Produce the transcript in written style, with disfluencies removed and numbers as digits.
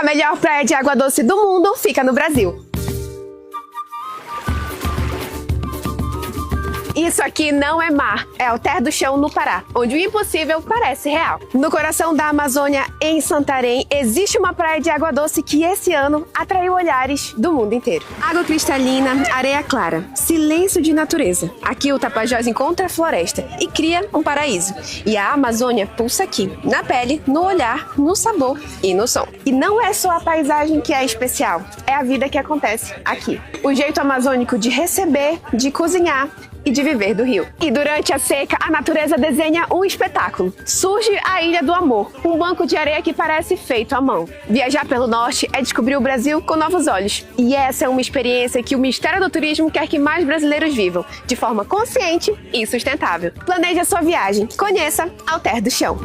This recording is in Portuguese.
A melhor praia de água doce do mundo fica no Brasil. Isso aqui não é mar, é Alter do Chão, no Pará, onde o impossível parece real. No coração da Amazônia, em Santarém, existe uma praia de água doce que esse ano atraiu olhares do mundo inteiro. Água cristalina, areia clara, silêncio de natureza. Aqui o Tapajós encontra a floresta e cria um paraíso. E a Amazônia pulsa aqui, na pele, no olhar, no sabor e no som. E não é só a paisagem que é especial, é a vida que acontece aqui. O jeito amazônico de receber, de cozinhar e de viver do rio. E durante a seca, a natureza desenha um espetáculo. Surge a Ilha do Amor, um banco de areia que parece feito à mão. Viajar pelo norte é descobrir o Brasil com novos olhos. E essa é uma experiência que o Ministério do Turismo quer que mais brasileiros vivam, de forma consciente e sustentável. Planeje a sua viagem. Conheça Alter do Chão.